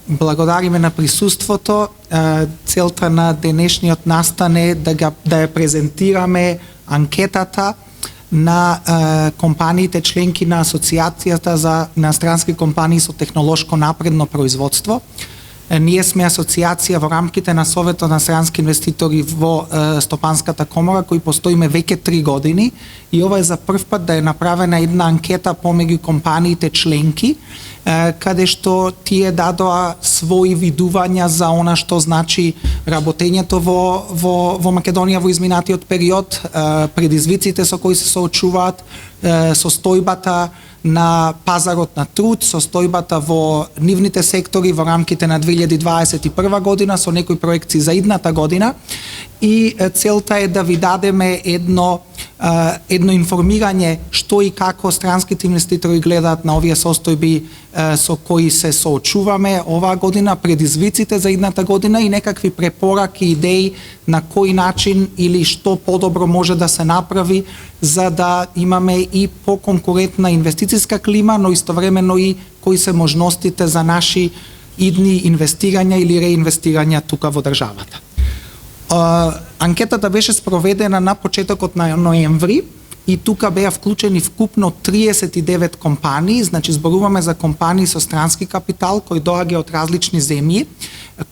Благодариме на присуството. Целта на денешниот настан е да ја презентираме анкетата на компаниите членки на Асоциацијата на странски компании со технолошко напредно производство. Ние сме асоциација во рамките на Советот на странски инвеститори во Стопанската комора, кој постоиме веќе 3 години, и ова е за прв пат да е направена една анкета помеѓу компаниите членки, каде што тие дадоа своји видувања за она што значи работењето во Македонија во изминатиот период, предизвиците со кои се соочуваат, состојбата на пазарот на труд, состојбата во нивните сектори во рамките на 2021 година со некои проекции за идната година, и целта е да ви дадеме едно информирање што и како странските инвеститори гледаат на овие состојби со кои се соочуваме оваа година, предизвиците за идната година и некакви препораки, идеи на кој начин или што подобро може да се направи за да имаме и поконкурентна инвестициска клима, но истовремено и кои се можностите за наши идни инвестирања или реинвестирања тука во државата. Анкетата беше спроведена на почетокот на ноември и тука беа вклучени вкупно 39 компании, значи зборуваме за компании со странски капитал кои доаѓа од различни земји,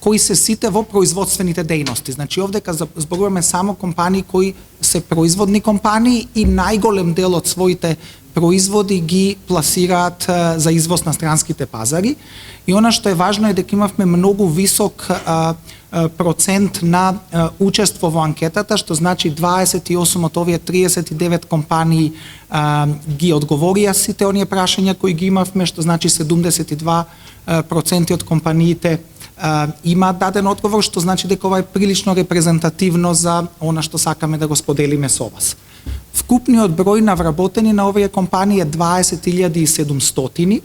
кои се сите во производствените дејности. Значи овдека зборуваме само компании кои се производни компании и најголем дел од своите производи ги пласираат за извоз на странските пазари. И она што е важно е дека имавме многу висок процент на учество во анкетата, што значи 28 од овие 39 компании ги одговорија сите оние прашања кои ги имавме, што значи 72% од компаниите има даден одговор, што значи дека ова е прилично репрезентативно за она што сакаме да го споделиме со вас. Вкупниот број на вработени на овие компании е 20.700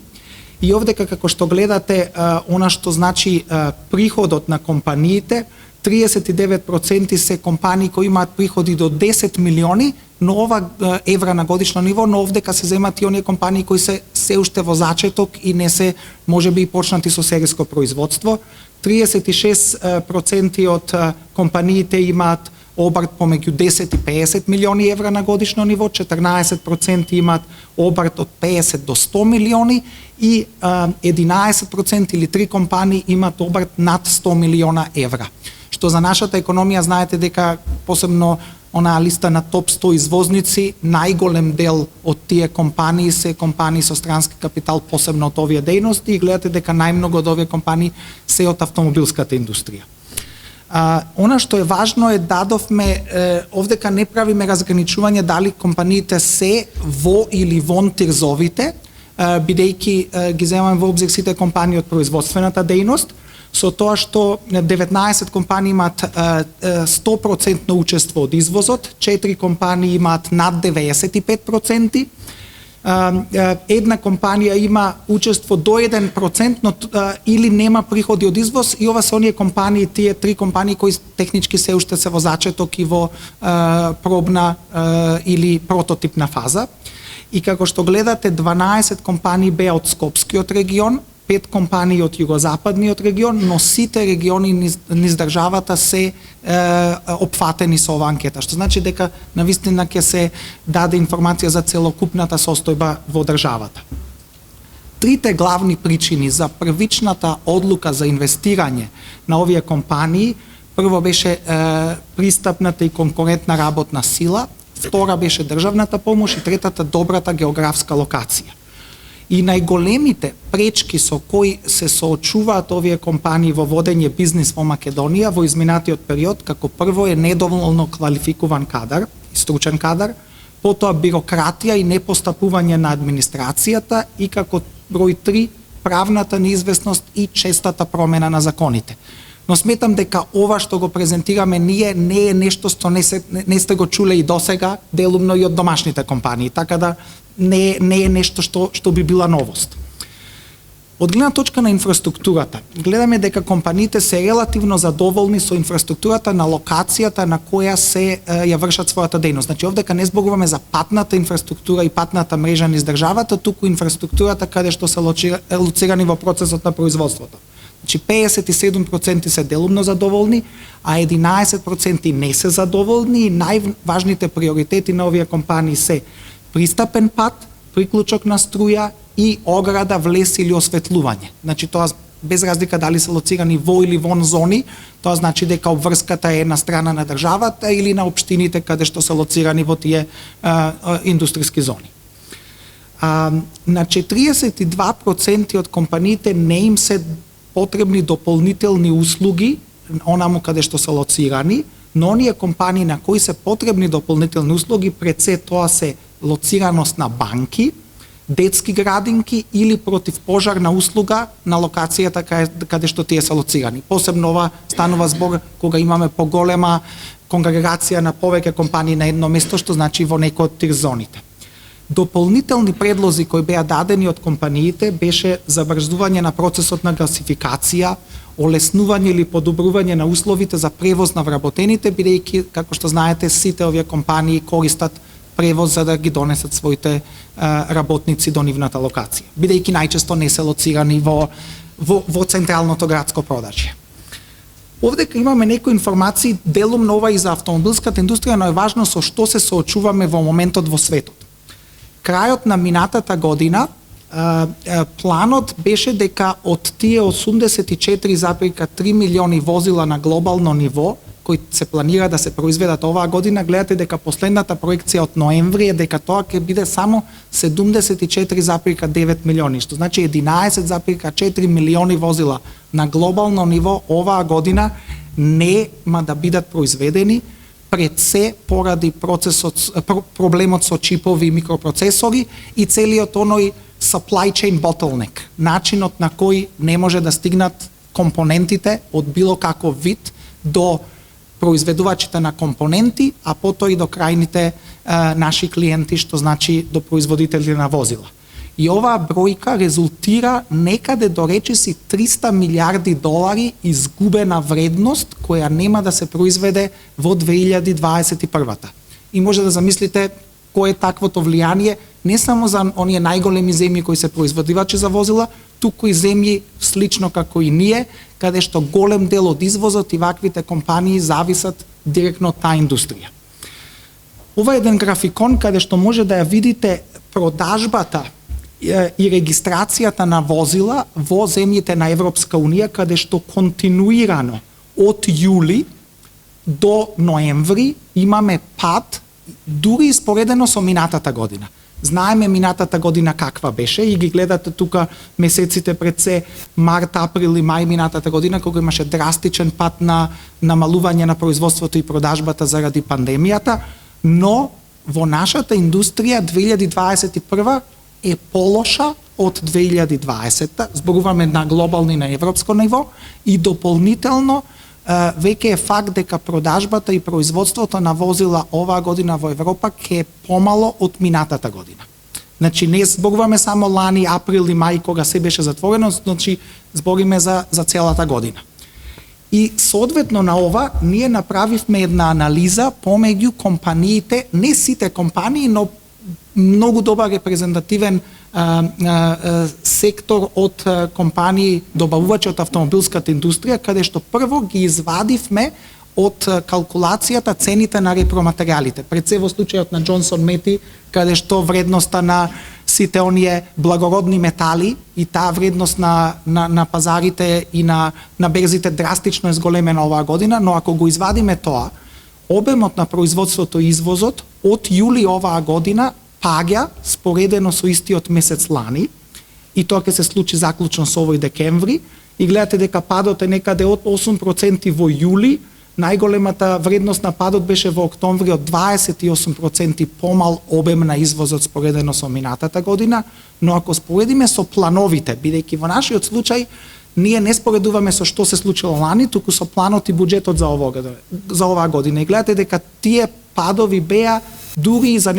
и овдека како што гледате она што значи приходот на компаниите, 39% се компании кои имаат приходи до 10 милиони, но ова евра на годишно ниво, но овдека се земат и оние компании кои се уште во зачеток и не се можеби и почнати со сериско производство. 36% од компаниите имаат обрт помеѓу 10 и 50 милиони евра на годишно ниво, 14% имаат обрт од 50 до 100 милиони и 11% или 3 компании имаат обрт над 100 милиона евра. Што за нашата економија знаете дека посебно онаа листа на топ 100 извозници, најголем дел од тие компании се компании со странски капитал, посебно од овие дејности, и гледате дека најмногу од овие компании се од автомобилската индустрија. Она што е важно е дадовме, овдека не правиме разграничување дали компаниите се во или вон тирзовите, бидејќи ги земаме во обзир сите компании од производствената дејност, со тоа што 19 компании имаат 100% учество од извозот, 4 компании имаат над 95%, една компанија има учество до 1%, но или нема приходи од извоз, и ова се оние компании, тие 3 компании кои технички се уште се во зачеток и во пробна или прототипна фаза. И како што гледате, 12 компании беа од Скопскиот регион, 5 компании од југозападниот регион, но сите региони низ државата се опфатени со оваа анкета, што значи дека навистина ќе се даде информација за целокупната состојба во државата. Трите главни причини за првичната одлука за инвестирање на овие компании, прво беше пристапната и конкурентна работна сила, втора беше државната помош и третата добрата географска локација. И најголемите пречки со кои се соочуваат овие компании во водење бизнис во Македонија во изминатиот период, како прво е недоволно квалификуван кадар, стручен кадар, потоа бирократија и непостапување на администрацијата и како број 3 правната неизвестност и честата промена на законите. Но сметам дека ова што го презентираме ние не е нешто што не сте го чуле и досега, делумно и од домашните компании, така да не е нешто што би била новост. Од гледна точка на инфраструктурата, гледаме дека компаниите се релативно задоволни со инфраструктурата на локацијата на која се ја вршат својата дејност. Значи овдека не зборуваме за патната инфраструктура и патната мрежа низ државата, туку инфраструктурата каде што се лоцирани во процесот на производството. Значи 57% се делумно задоволни, а 11% не се задоволни и најважните приоритети на овие компании се пристапен пат, приклучок на струја и ограда, влез или осветлување. Значи тоа без разлика дали се лоцирани во или вон зони, тоа значи дека обврската е на страна на државата или на општините каде што се лоцирани во тие индустријски зони. На 42% од компаниите не им се потребни дополнителни услуги онаму каде што се лоцирани, но оние компании на кои се потребни дополнителни услуги пред се тоа се лоцираност на банки, детски градинки или противпожарна услуга на локацијата каде што тие се лоцирани. Посебно ова станува збор кога имаме поголема конгрегација на повеќе компании на едно место, што значи во некој од тир зоните. Дополнителни предлози кои беа дадени од компаниите беше забрзување на процесот на гасификација, олеснување или подобрување на условите за превоз на вработените, бидејќи, како што знаете, сите овие компании користат превоз за да ги донесат своите работници до нивната локација, бидејќи најчесто не се лоцирани во централното градско продажје. Овдека имаме некои информации, делумно ова и за автомобилската индустрија, но е важно со што се соочуваме во моментот во светот. Крајот на минатата година, планот беше дека од тие 84,3 милиони возила на глобално ниво, кои се планира да се произведат оваа година, гледате дека последната проекција од ноември е дека тоа ќе биде само 74,9 милиони, што значи 11,4 милиони возила на глобално ниво оваа година нема да бидат произведени, пред се поради проблемот со чипови и микропроцесори и целиот оној supply chain bottleneck, начинот на кој не може да стигнат компонентите од било каков вид до произведувачите на компоненти, а потоа и до крајните наши клиенти, што значи до производители на возила. И оваа бројка резултира некаде до речиси 300 милиарди долари изгубена вредност која нема да се произведе во 2021-та. И може да замислите кој е таквото влијание не само за оние најголеми земји кои се производувачи за возила, туку и земји слично како и ние, каде што голем дел од извозот и ваквите компании зависат директно од таа индустрија. Ова е еден графикон каде што може да ја видите продажбата и регистрацијата на возила во земјите на Европска Унија, каде што континуирано од јули до ноември имаме пад, дури испоредено со минатата година. Знаеме минатата година каква беше и ги гледате тука месеците пред се март, април и мај минатата година, кога имаше драстичен пад на намалување на производството и продажбата заради пандемијата, но во нашата индустрија 2021 е полоша од 2020, зборуваме на глобално и на европско ниво, и дополнително веќе е факт дека продажбата и производството на возила оваа година во Европа ќе е помало од минатата година. Значи не зборуваме само лани, април и мај кога се беше затворено, значи збориме за целата година. И соодветно на ова ние направивме една анализа помеѓу компаниите, не сите компании, но многу добар репрезентативен сектор од компании добавувачи од автомобилската индустрија, каде што прво ги извадивме од калкулацијата цените на репроматеријалите. Пред се во случајот на Джонсон Мети, каде што вредноста на сите оние благородни метали и таа вредност на пазарите и на берзите драстично е зголемена оваа година, но ако го извадиме тоа, обемот на производството и извозот од јули оваа година паѓа споредено со истиот месец лани, и тоа ќе се случи заклучно со овој декември, и гледате дека падот е некаде од 8% во јули, најголемата вредност на падот беше во октомври од 28% помал обем на извозот споредено со минатата година, но ако споредиме со плановите, бидејќи во нашиот случај ние не споредуваме со што се случило лани, туку со планот и буџетот за оваа година. И гледате дека тие падови беа дури за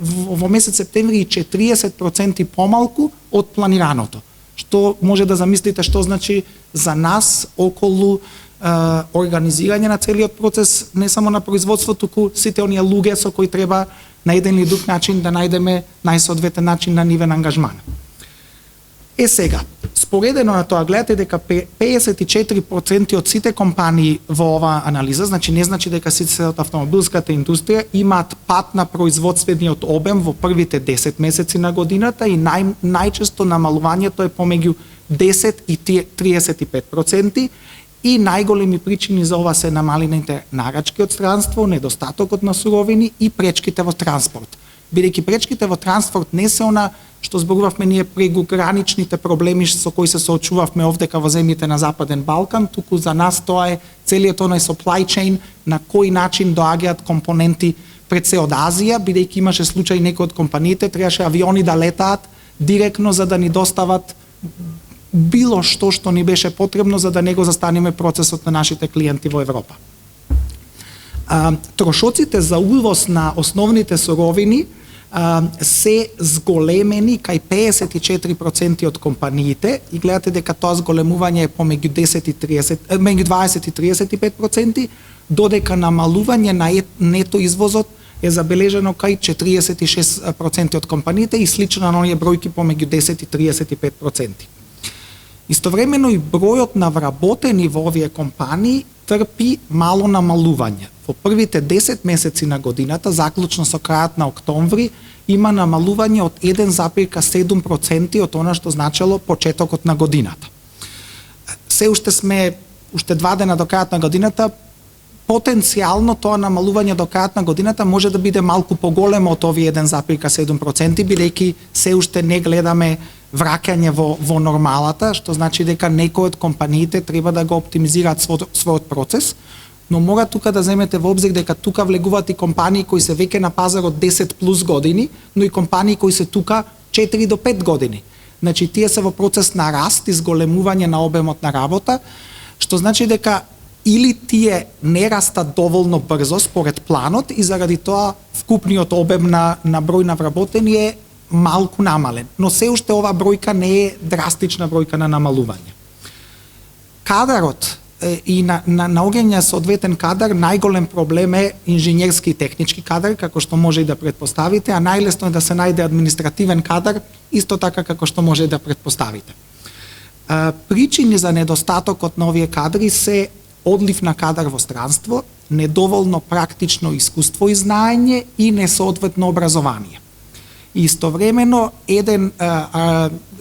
во месец септември 40% помалку од планираното, што може да замислите што значи за нас околу организирање на целиот процес, не само на производство, туку сите оние луѓе со кои треба на еден или друг начин да најдеме најсоодветен начин на нивен ангажман. Сега, споредено на тоа, гледате дека 54% од сите компании во оваа анализа, значи не значи дека сите од автомобилската индустрија, имаат пат на производствениот обем во првите 10 месеци на годината и најчесто намалувањето е помеѓу 10 и 35%, и најголеми причини за ова се намалените нарачки од странство, недостатокот на суровини и пречките во транспорт. Бидејќи пречките во транспорт не се она што зборувавме ние преграничните проблеми со кои се соочувавме овдека во земјите на Западен Балкан, туку за нас тоа е целиот оној supply chain, на кој начин доаѓаат компоненти пред се од Азија, бидејќи имаше случај некои од компаниите требаше авиони да летаат директно за да ни достават било што ни беше потребно за да не го застанеме процесот на нашите клиенти во Европа. Трошоците за увоз на основните суровини се зголемени кај 54% од компаниите и гледате дека тоа зголемување е помеѓу 20 и 35%, додека намалување на нето извозот е забележено кај 46% од компаниите и слично на оние бројки помеѓу 10 и 35%. Истовремено и бројот на вработени во овие компании трпи мало намалување. Во првите 10 месеци на годината, заклучно со крајот на октомври, има намалување од 1,7% од она што значело почетокот на годината. Се уште сме 2 дена до крајот на годината, потенцијално тоа намалување до крајот на годината може да биде малку поголемо од овие 1,7%, бидејќи се уште не гледаме враќање во нормалата, што значи дека некои од компаниите треба да го оптимизираат својот процес, но мора тука да земете во обзир дека тука влегуваат и компании кои се веќе на пазарот 10 плюс години, но и компании кои се тука 4 до 5 години. Значи тие се во процес на раст и зголемување на обемот на работа, што значи дека или тие не растат доволно брзо според планот и заради тоа вкупниот обем на број на вработени е малку намален, но се уште ова бројка не е драстична бројка на намалување. Кадарот и на наоѓање соодветен кадар, најголем проблем е инженерски и технички кадар, како што може и да претпоставите, а најлесно е да се најде административен кадар, исто така како што може и да претпоставите. Причини за недостатокот на овие кадри се одлив на кадар во странство, недоволно практично искуство и знаење и несоодветно образование. И истовремено еден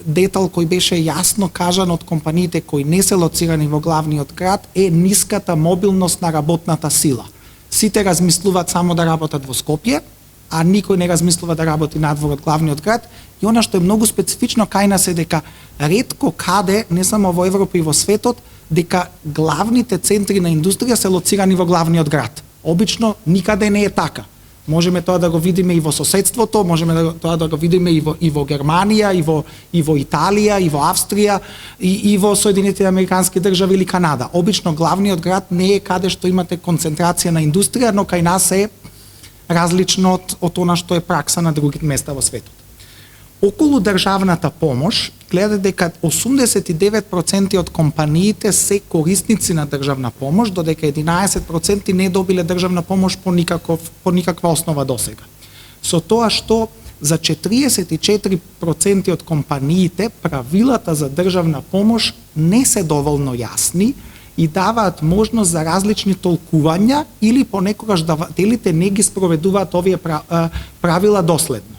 детал кој беше јасно кажан од компаниите кои не се лоцирани во главниот град е ниската мобилност на работната сила. Сите размислуваат само да работат во Скопје, а никој не размислува да работи надвор од главниот град. И она што е многу специфично кај нас е дека ретко каде, не само во Европа и во светот, дека главните центри на индустрија се лоцирани во главниот град. Обично никаде не е така. Можеме тоа да го видиме и во соседството, можеме тоа да го видиме и во Германија, и во Италија, и во Австрија, и во Соединетите Американски држави или Канада. Обично главниот град не е каде што имате концентрација на индустрија, но кај нас е различно од она што е пракса на другите места во светот. Околу државната помош, гледате дека 89% од компаниите се корисници на државна помош, додека 11% не добиле државна помош по никаква основа досега. Со тоа што за 44% од компаниите правилата за државна помош не се доволно јасни и даваат можност за различни толкувања или понекогаш давателите не ги спроведуваат овие правила доследно.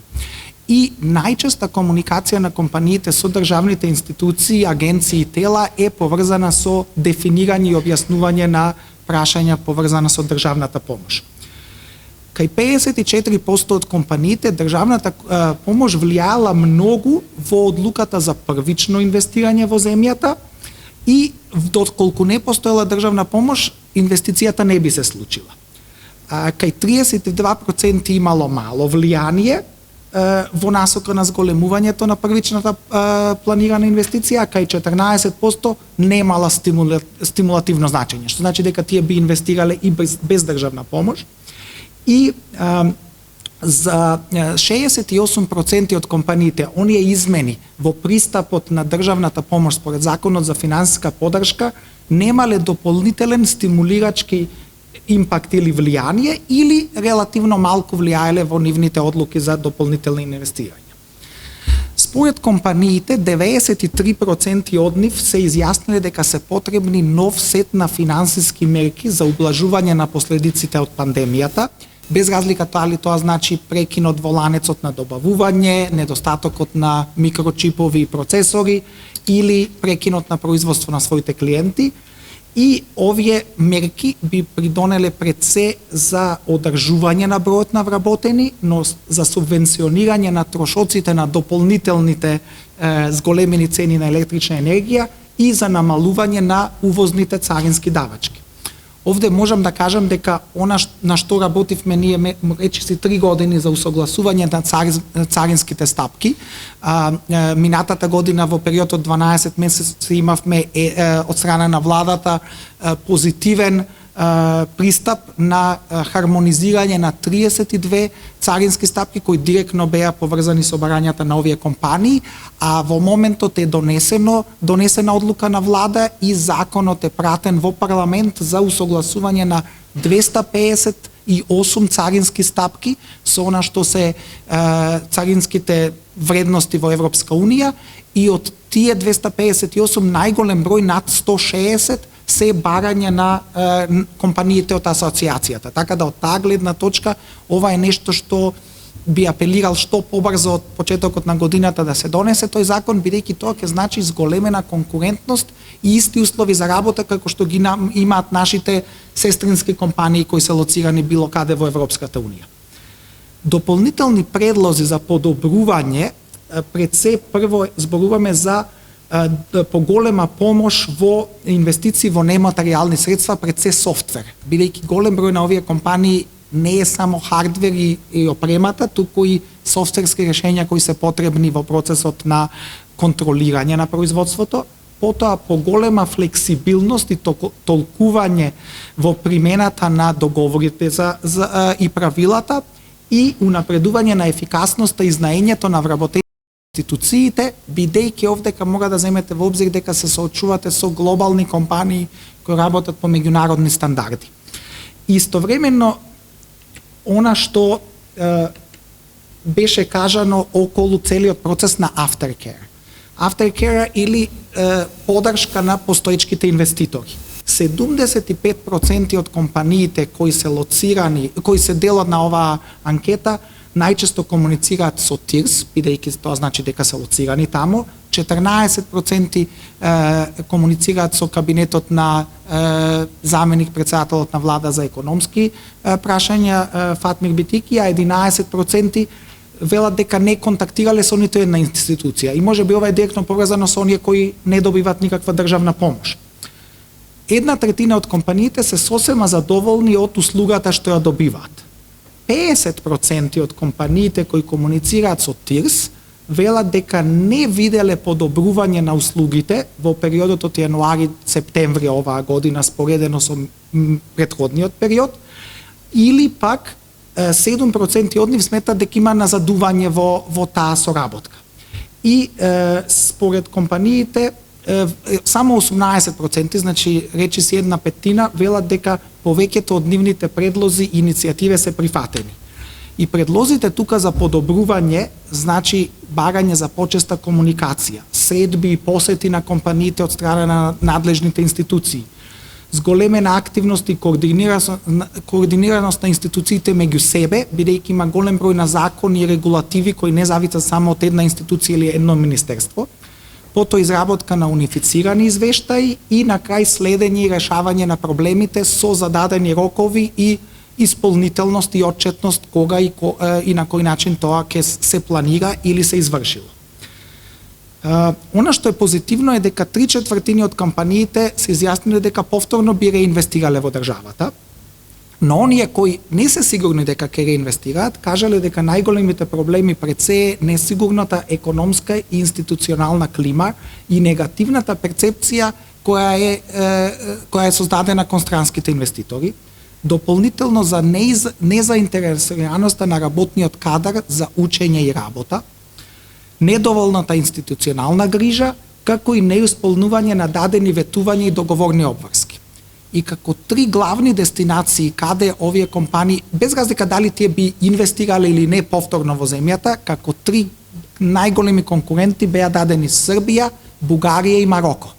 И најчеста комуникација на компаниите со државните институции, агенции и тела е поврзана со дефинирање и објаснување на прашања поврзана со државната помош. Кај 54% од компаниите државната помош влијала многу во одлуката за првично инвестирање во земјата и доколку не постоела државна помош, инвестицијата не би се случила. Кај 32% имало мало влијание во насока на зголемувањето на првичната планирана инвестиција, кај 14% немала стимулативно значење, што значи дека тие би инвестирале и без државна помош. И за 68% од компаниите, оние измени во пристапот на државната помош според Законот за финансиска подршка немале дополнителен стимулирачки импакт или влијание, или релативно малку влијаеле во нивните одлуки за дополнителни инвестирања. Според компаниите, 93% од нив се изјасниле дека се потребни нов сет на финансиски мерки за ублажување на последиците од пандемијата, без разлика дали тоа значи прекинот во ланецот на добавување, недостатокот на микрочипови и процесори или прекинот на производство на своите клиенти. И овие мерки би придонеле пред се за одржување на бројот на вработени, но за субвенционирање на трошоците на дополнителните зголемени цени на електрична енергија и за намалување на увозните царински давачки. Овде можам да кажам дека она на што работивме ние речиси 3 години за усогласување на царинските стапки. Минатата година во период од 12 месеци имавме од страна на владата позитивен пристап на хармонизирање на 32 царински стапки кои директно беа поврзани со барањата на овие компании, а во моментот е донесена одлука на влада и законот е пратен во парламент за усогласување на 258 царински стапки со она што се царинските вредности во Европска Унија, и од тие 258 најголем број над 160 се барање на компаниите од асоциацијата. Така да од таа гледна точка ова е нешто што би апелирал што побрзо од почетокот на годината да се донесе тој закон, бидејќи тоа ќе значи зголемена конкурентност и исти услови за работа како што ги имаат нашите сестрински компании кои се лоцирани било каде во Европската Унија. Дополнителни предлози за подобрување, пред се прво зборуваме за поголема помош во инвестиции во нематеријални средства, пред се софтвер, бидејќи голем број на овие компании не е само хардвер и опремата, туку и софтверски решења кои се потребни во процесот на контролирање на производството, потоа поголема флексибилност и толкување во примената на договорите и правилата и унапредување на ефикасноста и знаењето на вработените институциите, бидејќи овдека мора да земете во обзир дека се соочувате со глобални компании кои работат по меѓународни стандарди. Истовремено, она што беше кажано околу целиот процес на aftercare. Aftercare или подршка на постоечките инвеститори. 75% од компаниите кои се лоцирани, кои се делат на оваа анкета, најчесто комуницираат со ТИРС, бидејќи тоа значи дека се лоцирани таму, 14% комуницираат со кабинетот на заменик председателот на влада за економски прашања Фатмир Битики, а 11% велат дека не контактирале со ниту една институција. И можеби ова е директно поврзано со оние кои не добиваат никаква државна помош. 1/3 од компаниите се сосема задоволни од услугата што ја добиваат. 50% од компаниите кои комуницираат со ТИРС велат дека не виделе подобрување на услугите во периодот од јануари-септември оваа година споредено со претходниот период, или пак 7% од нив сметат дека има назадување во таа соработка. И според компаниите само 18%, значи речиси 1/5, велат дека повеќето од нивните предлози и иницијативи се прифатени. И предлозите тука за подобрување значи барање за почеста комуникација, средби и посети на компаниите од страна на надлежните институции, зголемена активност и координираност на институциите меѓу себе, бидејќи има голем број на закони и регулативи кои не зависат само од една институција или едно министерство, потоа изработка на унифицирани извештаи и на крај следење и решавање на проблемите со зададени рокови и исполнителност и отчетност кога и на кој начин тоа ќе се планира или се извршило. Она што е позитивно е дека 3/4 од компаниите се изјасниле дека повторно би реинвестирале во државата, но оние кои не се сигурни дека ќе реинвестираат, кажале дека најголемите проблеми пред се е несигурната економска и институционална клима и негативната перцепција која е создадена кон странските инвеститори. дополнително за незаинтересираноста на работниот кадар за учење и работа, недоволната институционална грижа, како и неисполнување на дадени ветувања и договорни обврски. И како три главни дестинации каде овие компании, без разлика дали тие би инвестирале или не повторно во земјата, како три најголеми конкуренти беа дадени Србија, Бугарија и Мароко.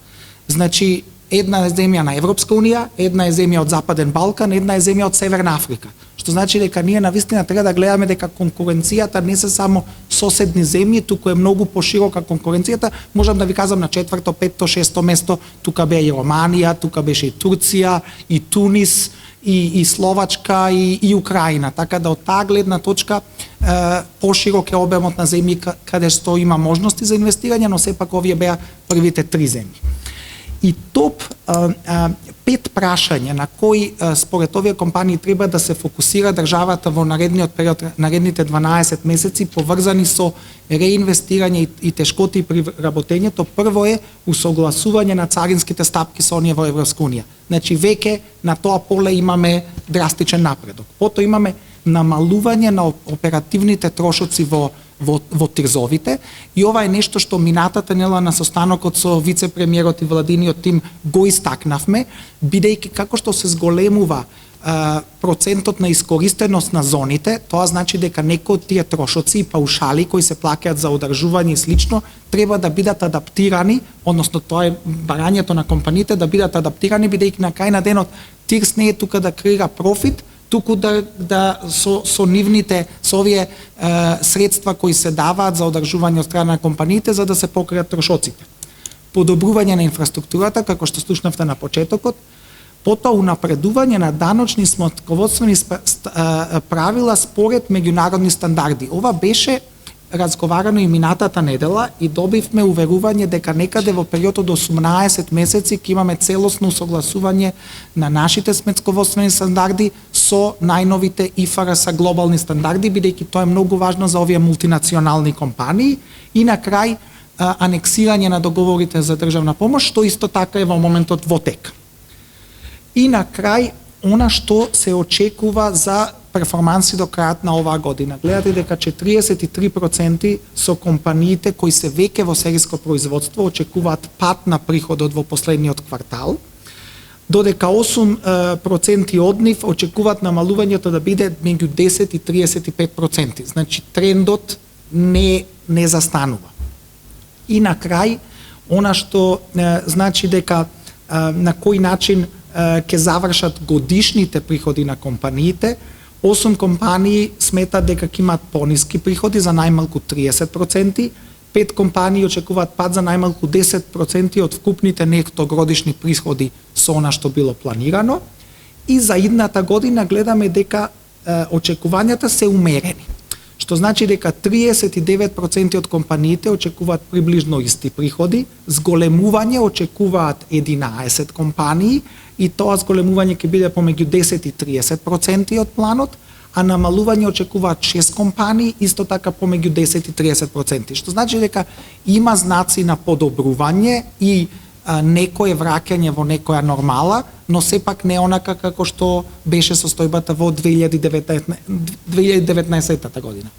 Значи, една е земја на Европска унија, една е земја од Западен Балкан, една е земја од Северна Африка. Што значи дека ние навистина треба да гледаме дека конкуренцијата не се само соседни земји, туку е многу поширока конкуренцијата. Можам да ви кажам на 4-то, 5-то, 6-то место, тука беа и Романија, тука беше и Турција, и Тунис, и Словачка, и Украина. Така да од таа гледна точка поширок е обемот на земји каде што има можности за инвестирање, но сепак овие беа првите три земји. И топ 5 прашања на кои според овие компании треба да се фокусира државата во наредниот период, наредните 12 месеци, поврзани со реинвестирање и тешкоти при работењето. Прво е усогласување на царинските стапки со оние во Европска унија. Значи веќе на тоа поле имаме драстичен напредок. Потоа имаме намалување на оперативните трошоци во ТИРЗовите, и ова е нешто што минатата недела на состанокот со вице-премиерот и владиниот тим го истакнавме, бидејќи како што се зголемува процентот на искористеност на зоните, тоа значи дека некои од тие трошоци и паушали кои се плаќаат за одржување и слично треба да бидат адаптирани, односно тоа е барањето на компаниите да бидат адаптирани, бидејќи на крај на денот ТИРЗ не е тука да креира профит, туку со нивните, со овие средства кои се даваат за одржување од страна на компаниите за да се покријат трошоците. Подобрување на инфраструктурата, како што слушнавте на почетокот, потоа унапредување на даночни сметководствени правила според меѓународни стандарди. Ова беше разговарано и минатата недела и добивме уверување дека некаде во период од 18 месеци ќе имаме целосно согласување на нашите сметководствени стандарди со најновите ИФРС глобални стандарди, бидејќи тоа е многу важно за овие мултинационални компании. И на крај анексирање на договорите за државна помош, што исто така е во моментот во тек. И на крај, она што се очекува за перформанси до крајот на оваа година. Гледате дека 43% со компаниите кои се веќе во сериско производство очекуваат пад на приходот во последниот квартал, додека 8% од нив очекуваат намалувањето да биде меѓу 10 и 35%. Значи трендот не застанува. И на крај, она што значи дека на кој начин ќе завршат годишните приходи на компаниите, 8 компании сметат дека ќе имат пониски приходи за најмалку 30%, 5 компании очекуваат пад за најмалку 10% од вкупните нето годишни приходи со она што било планирано, и за идната година гледаме дека очекувањата се умерени. Што значи дека 39% од компаниите очекуваат приближно исти приходи, зголемување очекуваат 11 компании, и тоа зголемување ќе биде помеѓу 10 и 30% од планот, а намалување очекуваат 6 компании, исто така помеѓу 10 и 30%. Што значи дека има знаци на подобрување и некое враќање во некоја нормала, но сепак не онака како што беше состојбата во 2019 година.